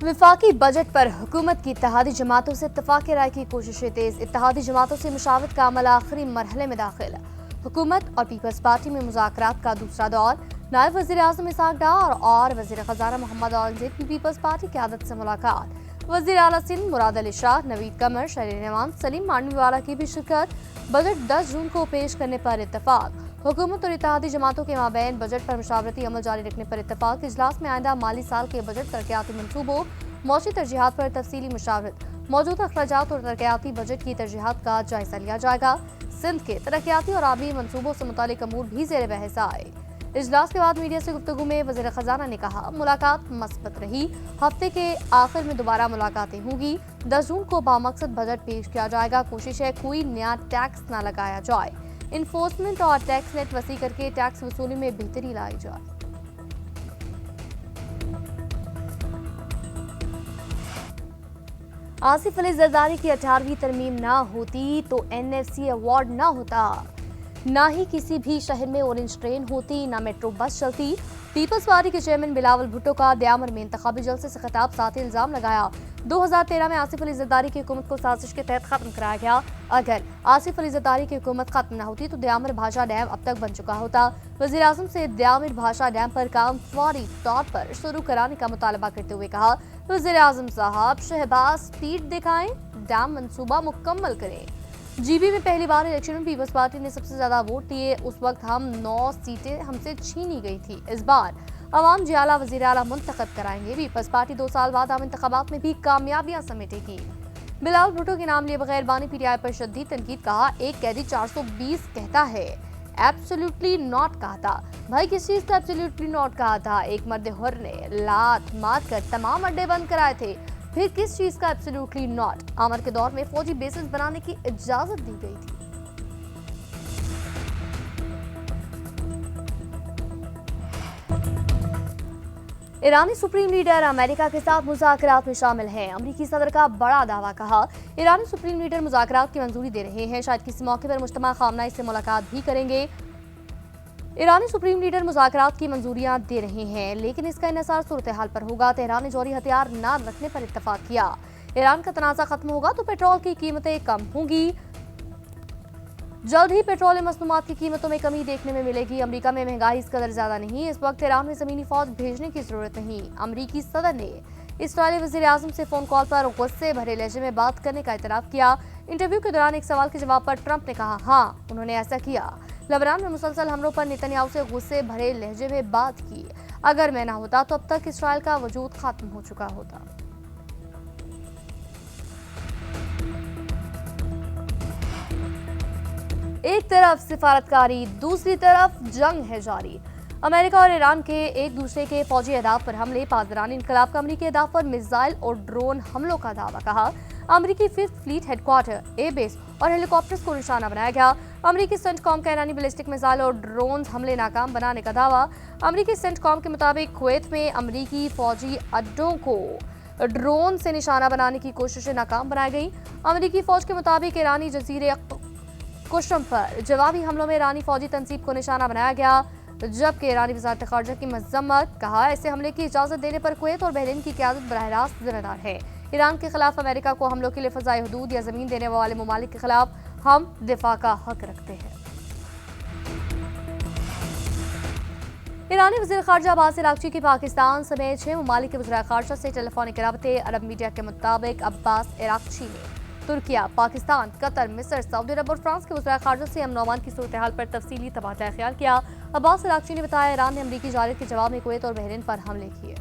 विफाकी budget पर हुकूमत की इत्तेहादी जमातों से इत्तफाक राय की कोशिशें तेज। इत्तेहादी जमातों से मुशावरत का अमल आखिरी मरहले में दाखिल। हुकूमत और पीपल्स पार्टी में मुज़ाकरात का दूसरा दौर। नायब वज़ीर आज़म इसहाक डार और वज़ीर ख़ज़ाना मोहम्मद औरंगज़ेब की पीपल्स पार्टी क़यादत से मुलाकात। वज़ीर आला सिंध मुराद अली शाह, नवीद कमर, शरीर रहमान, सलीम मांडवीवाला की भी शिरकत। बजट 10 जून को पेश करने पर इत्तफाक। हुकूमत और इत्तेहादी जमातों के माबैन बजट पर मुशावरती अमल जारी रखने पर इत्तफाक। इजलास में आइंदा माली साल के बजट तरक्याती मनसूबों, मौशी तरजीहात पर तफसीली मुशावरत। मौजूदा अखराजात और तरक्याती बजट की तरजीहात का जायजा लिया जाएगा। सिंध के तरक्याती और आबी मनसूबों से मुतालिक अमूर भी ज़ेर बहस आए। इजलास के बाद मीडिया से गुफ्तगू में वज़ीर ख़ज़ाना ने कहा, मुलाकात मस्बत रही। हफ्ते के आखिर में दोबारा मुलाकातें होंगी। 10 जून को बामकसद बजट पेश किया जाएगा। कोशिश है कोई नया टैक्स न लगाया जाए। इन्फोर्समेंट और टैक्स नेट वसी करके टैक्स वसूली में बेहतरी लाई जाए। आसिफ अली जरदारी की 18वीं तरमीम ना होती तो NFC अवार्ड ना होता, ना ही किसी भी शहर में ऑरेंज ट्रेन होती, ना मेट्रो बस चलती। पीपल्स पार्टी के चेयरमैन बिलावल भुट्टो का दयामर में इंतखाबी जलसे से खिताब, साथ ही इल्जाम लगाया 2013 में आसिफ अली जरदारी की हुकूमत को साजिश के तहत खत्म कराया गया। अगर आसिफ अली जरदारी की हुकूमत खत्म न होती तो दयामर भाषा डैम अब तक बन चुका होता। वज़ीर आज़म से दयामर भाषा डैम पर काम फौरी तौर पर शुरू कराने का मुतालबा करते हुए कहा, वज़ीर आज़म साहब शहबाज स्पीड दिखाएं, डैम मंसूबा मुकम्मल करें। GB में पहली बार इलेक्शन में पीपल्स पार्टी ने सबसे ज्यादा वोट दिए। उस वक्त हम 9 सीटें हमसे छीनी गई थी। इस बार अवाम जियाला वज़ीर आला मुंतखब कराएंगे। पीपल्स पार्टी 2 साल बाद आम इंतखाबात में भी कामयाबियां समेटेगी। बिलावल भुट्टो के नाम लिए बगैर बानी PTI पर शदीद तनकीद। कहा, एक कैदी 420 कहता है, एब्सोल्युटली नॉट कहा था। भाई किस चीज का एब्सोल्युटली नॉट कहा था? एक मर्द हुर ने लात मार कर तमाम अड्डे बंद कराए थे। फिर किस चीज का एब्सोल्युटली नॉट? आमर के दौर में फौजी बेसिस बनाने की इजाजत दी गई थी। ईरानी सुप्रीम लीडर अमेरिका के साथ मुज़ाकरात में शामिल हैं। अमेरिकी सदर का बड़ा दावा। कहा, ईरानी सुप्रीम लीडर मुज़ाकरात की मंजूरी दे रहे हैं। शायद किसी मौके पर मुश्तबा खामनेई से मुलाकात भी करेंगे। ईरानी सुप्रीम लीडर मुज़ाकरात की मंजूरियां दे रहे हैं, लेकिन इसका इन्हिसार सूरत हाल पर होगा। तेहरान ने जौहरी हथियार न रखने पर इत्तफाक किया। ईरान का तनाज़ा खत्म होगा तो पेट्रोल की कीमतें कम होंगी। जल्द ही पेट्रोलियम मसनूआत की कीमतों में कमी देखने में मिलेगी। अमेरिका में महंगाई इस कदर ज्यादा नहीं। इस वक्त ईरान में जमीनी फौज भेजने की जरूरत नहीं। अमेरिकी सदर ने इस्राईली वज़ीर आज़म से फोन कॉल पर गुस्से भरे लहजे में बात करने का इतराफ़ किया। इंटरव्यू के दौरान एक सवाल के जवाब पर ट्रंप ने कहा, हाँ उन्होंने ऐसा किया। लेबनान में मुसलसल हमलों पर नेतन्याहू से गुस्से भरे लहजे में बात की। अगर मैं ना होता तो अब तक इसराइल का वजूद खत्म हो चुका होता। एक तरफ सिफारतकारी, दूसरी तरफ जंग है जारी। अमेरिका और ईरान के एक दूसरे के फौजी अहदाफ पर हमले, पासदारान इनकलाब का अमरीकी अहदाफ पर मिसाइल और ड्रोन हमलों का दावा। कहा, अमरीकी 5th फ्लीट हेडक्वार्टर, एयरबेस और हेलीकॉप्टर्स को निशाना बनाया गया। अमरीकी सेंटकॉम का ईरानी बैलिस्टिक मिसाइल और ड्रोन हमले नाकाम बनाने का दावा। अमरीकी सेंटकॉम के मुताबिक कुवैत में अमरीकी फौजी अड्डों को ड्रोन से निशाना बनाने की कोशिशें नाकाम बनाई गई। अमरीकी फौज के मुताबिक ईरानी जजीरे कुशम पर जवाबी हमलों में ईरानी फौजी तंसीब को निशाना बनाया गया, जबकि ईरानी वज़ारत ख़ारजा की मज़म्मत। कहा, ऐसे हमले की इजाज़त देने पर कुवैत और बहरीन की क़यादत बराह रास्त जिम्मेदार है। ईरान के खिलाफ अमेरिका को हमलों के लिए फ़ज़ाई हुदूद या ज़मीन देने वाले ममालिक के खिलाफ हम दिफा का हक रखते हैं। ईरानी वज़ीर ख़ारजा अब्बास अराग़ची की पाकिस्तान समेत 6 ममालिक के वज़ीर ख़ारजा से टेलीफोनिक रबते। अरब मीडिया के मुताबिक अब्बास अराग़ची ने तुर्किया, पाकिस्तान, कतर, मिस्र, सऊदी अरब और फ्रांस के वज़ीर ख़ारजा से अमन ओमान की सूरत हाल पर तफसीली तबादला ख्याल किया। अब्बास अराग़ची ने बताया, ईरान ने अमरीकी जारत के जवाब में कुवैत और बहरीन पर हमले किए।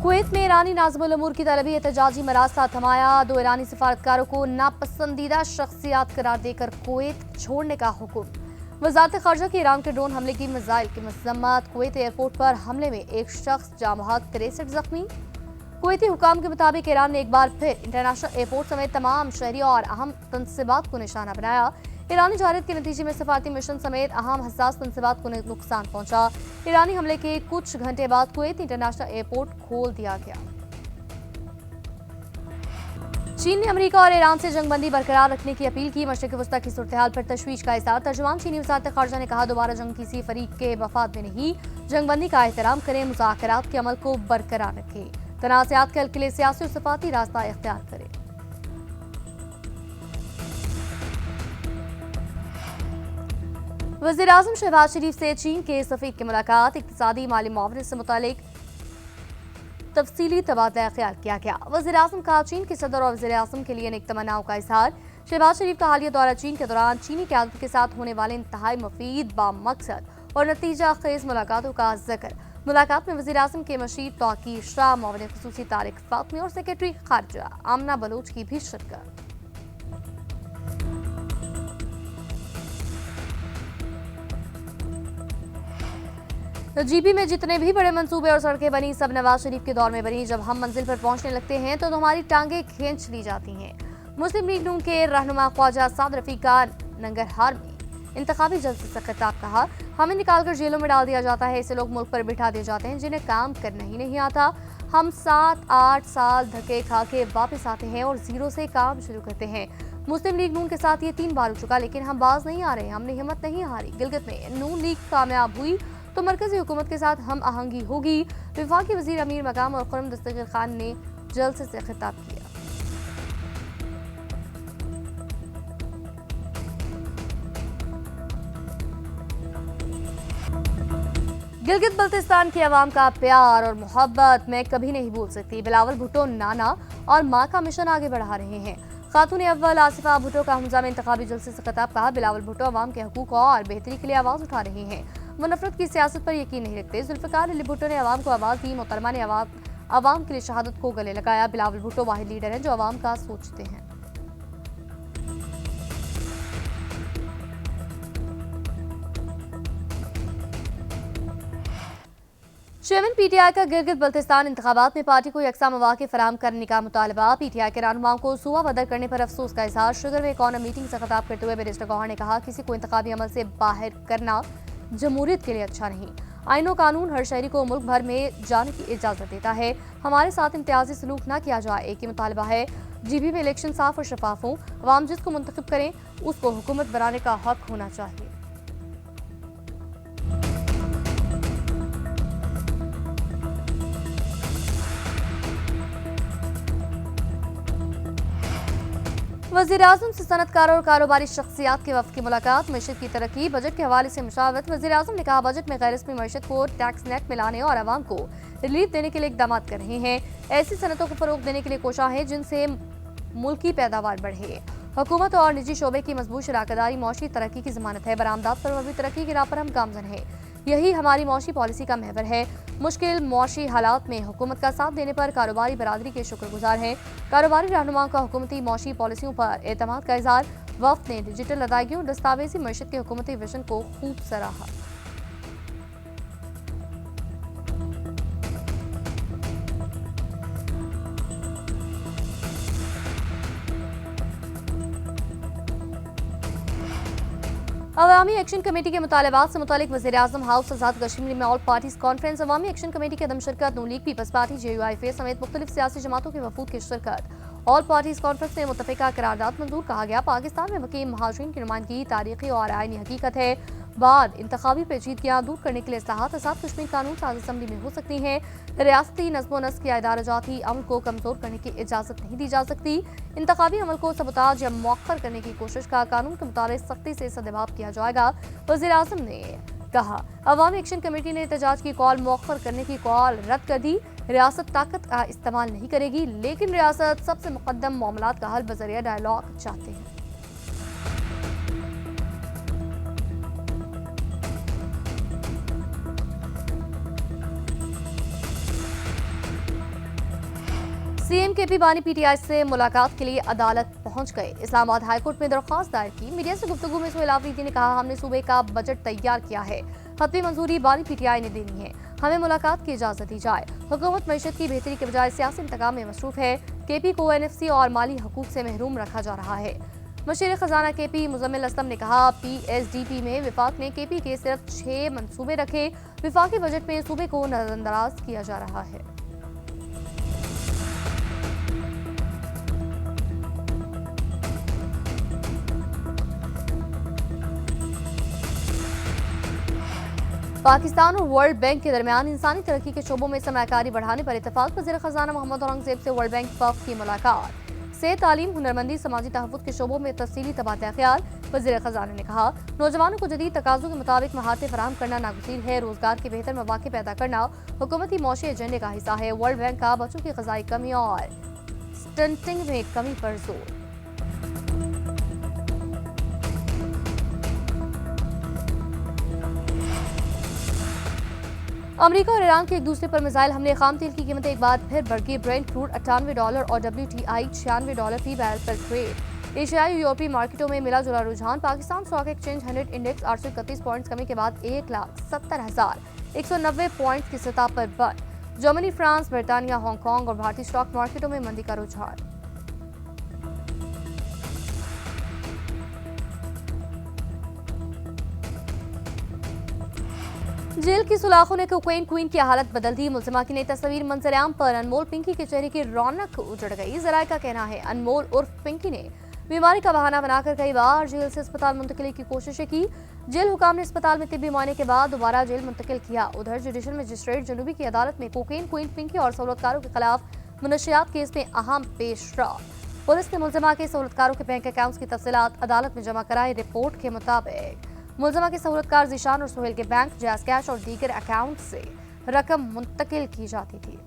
कुवैत में ईरानी नाज़िमुल उमूर की तलबी एहतजाजी मरासला थमाया। 2 ईरानी सिफारतकारों को नापसंदीदा शख्सियात करार देकर कुवैत छोड़ने का हुक्म। वज़ारत ख़ारजा की ईरान के ड्रोन हमले की मिसाइल की मज़म्मत। कुवैत एयरपोर्ट पर हमले में एक शख्स जाँ बहक, 63 जख्मी। कुवैती हुकाम के मुताबिक ईरान ने एक बार फिर इंटरनेशनल एयरपोर्ट समेत तमाम शहरी और अहम तंसीबात को निशाना बनाया। ईरानी जारत के नतीजे में सफारती मिशन समेत अहम हसास तंसीबात को नुकसान पहुंचा। ईरानी हमले के कुछ घंटे बाद कुवैत इंटरनेशनल एयरपोर्ट खोल दिया गया। चीन ने अमेरिका और ईरान से जंगबंदी बरकरार रखने की अपील की। मशरिक़ वस्ता की सूरत-ए-हाल पर तशवीश का इज़हार। तर्जुमान चीनी वज़ारत ख़ारिजा ने कहा, दोबारा जंग किसी फरीक के मफाद में नहीं, जंगबंदी का एहतराम करें, मुज़ाकरात के अमल को बरकरार रखें, तनाज़ात के हल के लिए सियासी और सफ़ाती रास्ता इख्तियार करें। वज़ीर-ए-आज़म शहबाज शरीफ से चीन के सफ़ीर की मुलाकात। इक़्तिसादी माली मुआवनत से मुतालिक तफसीली तबादला ख्याल किया गया। वज़ीर-ए-आज़म का चीन के सदर और वज़ीर-ए-आज़म के लिए नेक तमन्नाओं का इज़हार। शहबाज शरीफ का हालिया दौरा चीन के दौरान चीनी क़यादत के साथ होने वाले इंतहाई मुफीद, बामकसद और नतीजा खेज़ मुलाकातों का जिक्र। मुलाकात में वज़ीर-ए-आज़म के मशीर तौक़ीर शाह, मुआविन ख़ुसूसी तारिक फ़ातमी और सेक्रेटरी ख़ारिजा आमना बलोच की भी शिरकत। जीबी में जितने भी बड़े मंसूबे और सड़कें बनी, सब नवाज शरीफ के दौर में बनी। जब हम मंजिल पर पहुंचने लगते हैं तो हमारी टांगें खींच ली जाती हैं। मुस्लिम लीग नून के रहनुमा ख्वाजा साद रफी का नंगरहार में इंतखाबी जलसे से खिताब। कहा, हमें निकालकर जेलों में डाल दिया जाता है, ऐसे लोग मुल्क पर बिठा दिए जाते हैं जिन्हें काम करना ही नहीं आता। हम 7-8 साल धक्के खा के वापस आते हैं और जीरो से काम शुरू करते हैं। मुस्लिम लीग नून के साथ ये 3 बार हो चुका, लेकिन हम बाज नहीं आ रहे, हमने हिम्मत नहीं हारी। गिलगित में नून लीग कामयाब हुई तो मरकजी हुकूमत के साथ हम आहंगी होगी। वफाकी वजीर अमीर मकाम और खुर्रम दस्तगीर खान ने जलसे से खिताब किया। गिलगित बल्तिस्तान की आवाम का प्यार और मोहब्बत मैं कभी नहीं भूल सकती। बिलावल भुट्टो नाना और माँ का मिशन आगे बढ़ा रहे हैं। खातून अव्वल आसिफा भुट्टो का हमजा में इंतखाबी जलसे से खिताब। कहा, बिलावल भुट्टो आवाम के हकूक और बेहतरी के लिए आवाज उठा रहे हैं, वो नफरत की सियासत पर यकीन नहीं रखते। जुल्फ़िकार अली भुट्टो ने आवाम को आवाज़ दी। मोहतरमा ने आवाम के लिए शहादत को गले लगाया। बिलावल भुट्टो वाहिद लीडर हैं जो आवाम का सोचते हैं। चेयरमैन पीटीआई का गिलगित बल्तिस्तान इंतखाबात में पार्टी को यकसा मौके फराहम करने का मुतालबा। पीटीआई के रहनुमाओं को सूबा बदर करने पर अफसोस का इजहार। शुगर में कौन मीटिंग से खिताब करते हुए बैरिस्टर गौहर ने कहा, किसी को इंतखाबी अमल से बाहर करना जमहूरियत के लिए अच्छा नहीं। आईन और कानून हर शहरी को मुल्क भर में जाने की इजाजत देता है। हमारे साथ इम्तियाजी सलूक न किया जाए, एक ही मुतालबा है। जीबी में इलेक्शन साफ और शफाफ हो, अवाम जिसको मुंतखब करें उसको हुकूमत बनाने का हक होना चाहिए। वज़ीर-ए-आज़म से सनतकारों और कारोबारी शख्सियात के वफ़द की मुलाकात। मईशत की तरक्की, बजट के हवाले से मुशावरत। वज़ीर-ए-आज़म ने कहा, बजट में गैर रस्मी मईशत को टैक्स नेट में लाने और आवाम को रिलीफ देने के लिए इक़दाम कर रहे हैं। ऐसी सनतों को फ़रोग़ देने के लिए कोशिश है जिनसे मुल्क की पैदावार बढ़े। हुकूमत और निजी शोबे की मजबूत शराकतदारी मौशी तरक्की की ज़मानत है। बरामदात पर मबनी तरक्की की राह पर हम गामज़न हैं। यही हमारी मौशी पॉलिसी का महवर है। मुश्किल मौशी हालात में हुकूमत का साथ देने पर कारोबारी बरादरी के शुक्रगुजार हैं। कारोबारी रहनुमाओं का हुकूमती मौशी पॉलिसियों पर एतमाद का इज़हार। वफ़द ने डिजिटल अदायगियों और दस्तावेजी मईशत के हुकूमती विजन को खूब सराहा। अवामी एक्शन कमेटी के मुतालबात से मुतालिक वज़ीर-ए-आज़म हाउस आज़ाद कश्मीर में ऑल पार्टीज कॉन्फ्रेंस। अवामी एक्शन कमेटी की अदम शिरकत, नून लीग, पीपल्स पार्टी, JUIF समेत मुख्तलिफ सियासी जमातों के वफूद की शिरकत। ऑल पार्टीज कॉन्फ्रेंस में मुत्तफ़िका करारदाद मंजूर। कहा गया, पाकिस्तान में मुकीम महाजरीन की नुमाइंदगी तारीखी और आईनी हकीकत है। बाद इंतखाबी पेचीदगियां दूर करने के लिए इस्लाहात आज़ाद कश्मीर कानून साज असम्बली में हो सकती हैं। रियासती नज़्म व नस्क या इदारजाती अमल को कमजोर करने की इजाज़त नहीं दी जा सकती। इंतखाबी अमल को सबताज या मौखर करने की कोशिश का कानून के मुताबिक सख्ती से सद्जवाब किया जाएगा। वज़ीर-ए-आज़म ने कहा, अवामी एक्शन कमेटी ने एहतजाज की कॉल मौखर करने की कॉल रद्द कर दी। रियासत ताकत का इस्तेमाल नहीं करेगी, लेकिन रियासत सबसे मुकद्दम मामलात का हल बज़रिया डायलॉग चाहते हैं। सीएम केपी बानी पीटीआई से मुलाकात के लिए अदालत पहुंच गए। इस्लामाबाद हाईकोर्ट में दरख्वास्त दायर की। मीडिया से गुफ्तगू में सुहेल आफरीदी ने कहा, हमने सूबे का बजट तैयार किया है, हतमी मंजूरी बानी पीटीआई ने देनी है, हमें मुलाकात की इजाजत दी जाए। हुकूमत मईशत की बेहतरी के बजाय सियासी इंतकाम में मसरूफ है। केपी को NFC और माली हकूक से महरूम रखा जा रहा है। मशीर खजाना केपी मुजम्मिल असलम ने कहा, PSDP में विफाक ने केपी के सिर्फ 6 मनसूबे रखे। विफाकी बजट में सूबे को नजरअंदाज किया जा रहा है। पाकिस्तान और वर्ल्ड बैंक के दरमियान इंसानी तरक्की के शोबों में सरमायाकारी बढ़ाने पर इत्तेफाक। वज़ीर खजाना मोहम्मद औरंगजेब से वर्ल्ड बैंक वफ़द की मुलाकात। से तालीम, हुनरमंदी, समाजी तहफ़्फ़ुज़ के शोबों में तफसीली तबादला ख्याल। वज़ीर खजाना ने कहा, नौजवानों को जदीद तकाज़ों के मुताबिक महारतें फराहम करना नागज़ीर है। रोजगार के बेहतर मौक़े पैदा करना हुकूमती मौशी एजेंडे का हिस्सा है। वर्ल्ड बैंक का बच्चों की ग़िज़ाई कमी और स्टंटिंग में कमी पर जोर। अमेरिका और ईरान के एक दूसरे पर मिसाइल हमले। खाम तेल की कीमतें एक बार फिर बढ़ गई। ब्रेंट क्रूड $98 और WTI $96 फी बैरल पर ट्रेड। एशियाई यूरोपीय मार्केटों में मिला जुला रुझान। Pakistan stock exchange 100 index 831 points कमी के बाद 1,70,190 पॉइंट्स की सतह पर बंद। जर्मनी, फ्रांस, बरतानिया, हांगकांग और भारतीय स्टॉक मार्केटों में मंदी का रुझान। जेल की सुलाखों ने कोकेन क्वीन की हालत बदल दी। मुलजिमा की नई तस्वीर मंजर-ए-आम पर अनमोल पिंकी के चेहरे की रौनक उजड़ गई। जराये का कहना है अनमोल उर्फ पिंकी ने बीमारी का बहाना बनाकर कई बार जेल से अस्पताल मुंतकिली की कोशिशें की। जेल हुकाम ने अस्पताल में तिब्बी मुआयने के बाद दोबारा जेल मुंतकिल किया। उधर जुडिशल मजिस्ट्रेट जनूबी की अदालत में कोकेन क्वीन पिंकी और सहूलतकारों के खिलाफ मुनशियात केस में अहम पेशरफ्त। पुलिस ने मुलजिमा के सहूलतकारों के बैंक अकाउंट्स की तफसीलात अदालत में जमा कराई। रिपोर्ट के मुताबिक मुलजिमा के सहूलतकार ज़ीशान और सोहेल के बैंक, जैज़ कैश और दीगर अकाउंट से रकम मुंतकिल की जाती थी।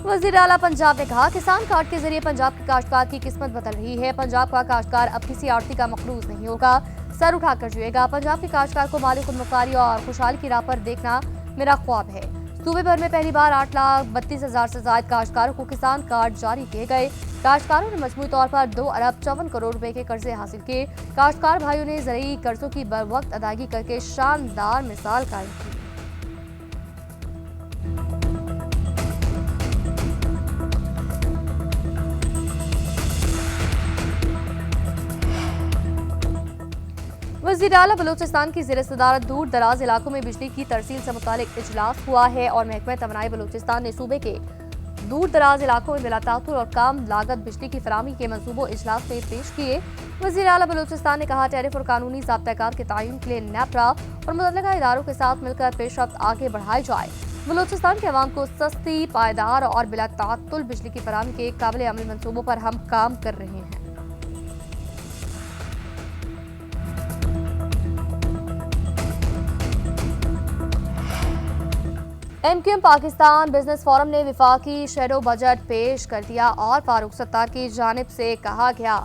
वज़ीर आला पंजाब ने कहा, किसान कार्ड के जरिए पंजाब के काश्तकार की किस्मत बदल रही है। पंजाब का काश्तकार अब किसी आड़ती का मखरूज नहीं होगा, सर उठाकर जिएगा। पंजाब के काश्तकार को माली खुदमुख्तारी और खुशहाली की राह पर देखना मेरा ख्वाब है। सूबे भर में पहली बार 8,32,000 से ज्यादा काश्तकारों को किसान कार्ड जारी किए गए। काश्तकारों ने मजमूई तौर पर 2 अरब 54 करोड़ रुपए के कर्जे हासिल किए। काश्तकार भाइयों ने ज़रूरी कर्जों की बरवक्त अदायगी करके शानदार मिसाल कायम की। वज़ीर आला बलूचिस्तान की ज़ेर सदारत दूर दराज इलाकों में बिजली की तरसील से मुतालिक इजलास हुआ है और महकमा तवानाई बलूचिस्तान ने सूबे के दूर दराज इलाकों में बिलातातुल और कम लागत बिजली की फराहमी के मंसूबों इजलास में पेश किए। वज़ीर आला बलूचिस्तान ने कहा, टैरिफ और कानूनी ज़ाब्ताकार के तयन के लिए नेपरा और मुतल्लिका इदारों के साथ मिलकर पेशरफ्त आगे बढ़ाई जाए। बलूचिस्तान के अवाम को सस्ती, पायदार और बिलातातुल बिजली की फराहमी के काबिल अमल मंसूबों पर हम काम कर रहे हैं। MQM पाकिस्तान बिजनेस फोरम ने विफाकी शेडो बजट पेश कर दिया और फारूक सत्तार की जानिब से कहा गया,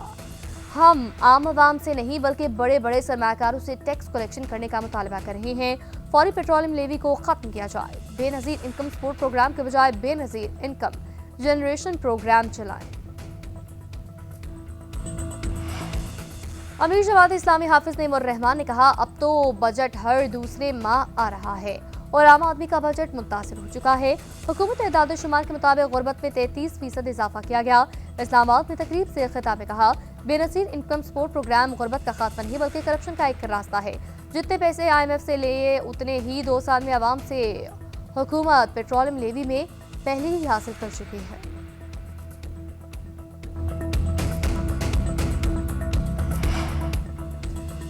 हम आम आवाम से नहीं बल्कि बड़े बड़े सरमायाकारों से टैक्स कलेक्शन करने का मुतालबा कर रहे हैं। फौरी पेट्रोलियम लेवी को खत्म किया जाए। बेनजीर इनकम सपोर्ट प्रोग्राम के बजाय बेनजीर इनकम जनरेशन प्रोग्राम चलाएं। अमीर जमात इस्लामी हाफिज नईमुर रहमान ने कहा, अब तो बजट हर दूसरे माह आ रहा है और आम आदमी का बजट मुतासिर हो चुका है। हुकूमत एदाद शुमार के मुताबिक गुर्बत में 33% इजाफा किया गया। इस्लामाबाद में तकरीब से खिताब में कहा, बेनजीर इनकम सपोर्ट प्रोग्राम गुर्बत का खात्मा नहीं बल्कि करप्शन का एक रास्ता है। जितने पैसे IMF से लिए उतने ही 2 साल में आवाम से हुकूमत पेट्रोलियम लेवी में पहले ही हासिल कर चुकी है।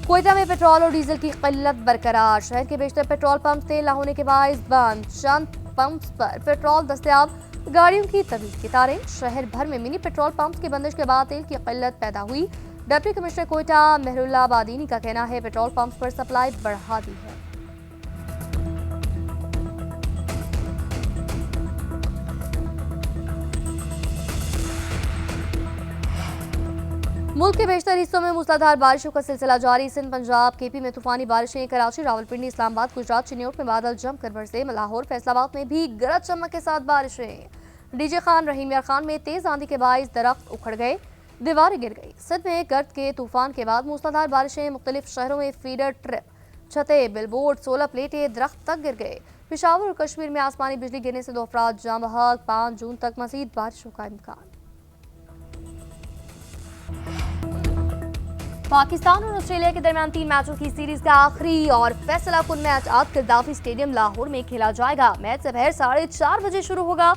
कोयटा में पेट्रोल और डीजल की किल्लत बरकरार। शहर के बेशतर पेट्रोल पंप तेल न होने के बायस बंद। चंद पंप्स पर पेट्रोल दस्तयाब, गाड़ियों की तवील कतारें। शहर भर में मिनी पेट्रोल पंप्स की बंदिश के बाद तेल की किल्लत पैदा हुई। डिप्टी कमिश्नर कोयटा मेहरुल्लाह बादीनी का कहना है, पेट्रोल पंप्स पर सप्लाई बढ़ा दी है। मुल्क के बेशतर हिस्सों में मूसलाधार बारिशों का सिलसिला जारी। सिंध, पंजाब, KP में तूफानी बारिशें। कराची, रावलपिंडी, इस्लामाबाद, गुजरात, चिन्योट में बादल जमकर बरसे। लाहौर, फैसलाबाद में भी गरज चमक के साथ बारिशें। डीजे खान, रहीम यार खान में तेज आंधी के बाइस दरख्त उखड़ गए, दीवारें गिर गई। सिंध में गर्द के तूफान के बाद मूसलाधार बारिशें। मुख्तलिफ शहरों में फीडर ट्रिप, छतें, बिलबोर्ड, 16 प्लेटें दरख्त तक गिर गए। पेशावर और कश्मीर में आसमानी बिजली गिरने से 2 अफराद जाँ बहक। 5 जून तक मजीद बारिशों का इम्कान। पाकिस्तान और ऑस्ट्रेलिया के दरमियान 3 मैचों की सीरीज का आखिरी और फैसला कुन मैच आज कद्दाफी स्टेडियम लाहौर में खेला जाएगा। मैच दोपहर 4:30 बजे शुरू होगा।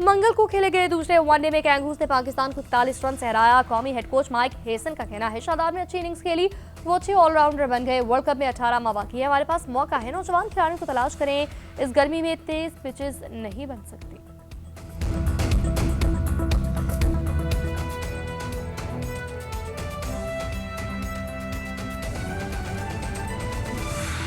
मंगल को खेले गए दूसरे वनडे में कैंगरूज ने पाकिस्तान को 41 रन से हराया। कौमी हेड कोच माइक हेसन का कहना है शादाब ने अच्छी इनिंग्स खेली, वो अच्छे ऑलराउंडर बन गए। वर्ल्ड कप में 18वां बाकी है, हमारे पास मौका है, नौजवान खिलाड़ियों को तलाश करें। इस गर्मी में तेज पिचेस नहीं बन सकती।